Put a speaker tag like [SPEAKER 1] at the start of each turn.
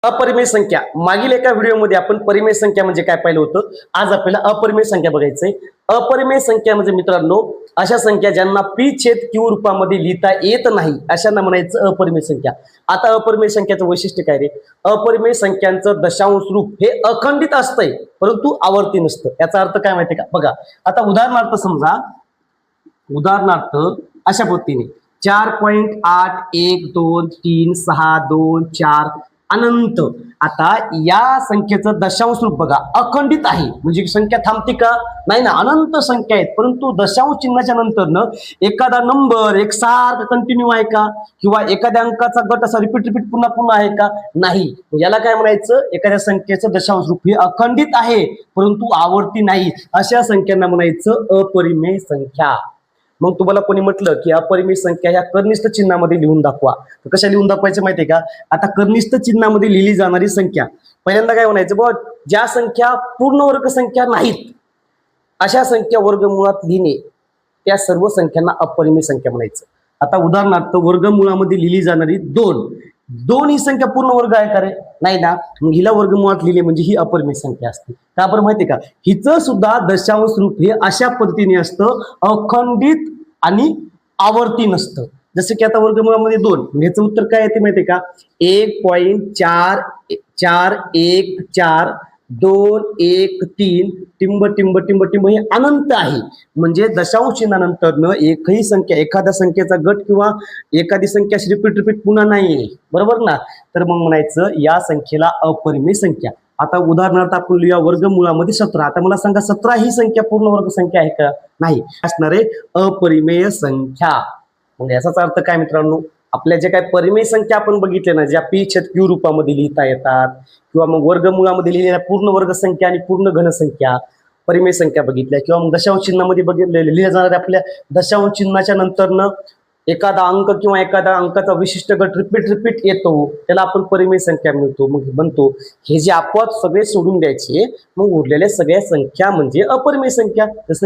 [SPEAKER 1] अपरिमेय संख्या मागील एका व्हिडिओमध्ये आपण परिमेय संख्या म्हणजे काय पाहिलं होतं. आज आपल्याला अपरिमेय संख्या बघायचंय. अपरिमेय संख्या म्हणजे मित्रांनो अशा संख्या ज्यांना पी छेद क्यू रूपामध्ये लिहिता येत नाही अशांना म्हणायचं अपरिमेय संख्या. आता अपरिमेय संख्याचं वैशिष्ट्य काय रे? अपरिमेय संख्यांचं दशांश रूप हे अखंडित असतंय परंतु आवर्ती नसतं. याचा अर्थ काय माहितीये का? बघा आता उदाहरणार्थ अशा पद्धतीने 4.812362 अनंत. आता या संख्येचं दशांश रूप बघा अखंडित आहे म्हणजे संख्या थांबते का? नाही ना, अनंत संख्या आहेत परंतु दशांश चिन्हाच्या नंतर एखादा नंबर एकसारखा कंटिन्यू आहे का किंवा एखाद्या अंकाचा गट असा रिपीट पुन्हा पुन्हा आहे का? नाही. याला काय म्हणायचं? एखाद्या संख्येचं दशांश रूप हे अखंडित आहे परंतु आवर्ती नाही अशा संख्यांना म्हणायचं अपरिमेय संख्या. मग तुम्हाला कोणी म्हटलं की अपरिमेय संख्या ह्या कर्निष्ठ चिन्हामध्ये लिहून दाखवा, तर कशा लिहून दाखवायचं माहितीये का? आता कर्निष्ठ चिन्हामध्ये लिहिली जाणारी संख्या पहिल्यांदा काय म्हणायचं? बघ, ज्या संख्या पूर्ण वर्ग संख्या नाहीत अशा संख्या वर्गमुळात लिहिणे त्या सर्व संख्यांना अपरिमेय संख्या म्हणायचं. आता उदाहरणार्थ वर्गमुळामध्ये लिहिली जाणारी 2 ही संख्या पूर्ण वर्ग आहे का रे? नाही ना. मग हिला वर्गमुळात लिहिले म्हणजे ही अपरिमेय संख्या असते. का बरं माहितीये का? हिचं सुद्धा दशांश रूप हे अशा पद्धतीने असतं अखंडित आणि आवर्ती नसतं. जसं की आता वर्गमुळामध्ये 2 ह्याचं उत्तर काय येते माहितीये का? 1.4414 टिंब टिंब टिंब टिंब हे अनंत आहे म्हणजे दशांश चिन्हानंतर एकही संख्या एखाद्या संख्येचा गट किंवा एखादी संख्या रिपीट पुन्हा नाही, बरोबर ना? तर मग म्हणायचं या संख्येला अपरिमेय संख्या. आता उदाहरणार्थ आपण लिहूया वर्गमुळामध्ये 17. आता मला सांगा 17 ही संख्या पूर्ण वर्ग संख्या आहे का? नाही. असणारे अपरिमेय संख्या. मग याचाच अर्थ काय मित्रांनो? आपल्या जे काही परिमेय संख्या आपण बघितले ना, ज्या पी छेद क्यू रूपामध्ये लिहिता येतात किंवा मग वर्गमुळामध्ये लिहिलेल्या पूर्ण वर्ग संख्या आणि पूर्ण घनसंख्या परिमेय संख्या बघितल्या किंवा मग दशांश चिन्हामध्ये बघितले लिहिल्या जाणाऱ्या आपल्या दशांश चिन्हाच्या नंतर एखादा अंक किंवा एखादा अंकाचा विशिष्ट गट रिपीट येतो त्याला आपण परिमेय संख्या म्हणतो. हे जे आपोआप सगळे सोडून द्यायचे, मग उरलेल्या सगळ्या संख्या म्हणजे अपरिमेय संख्या.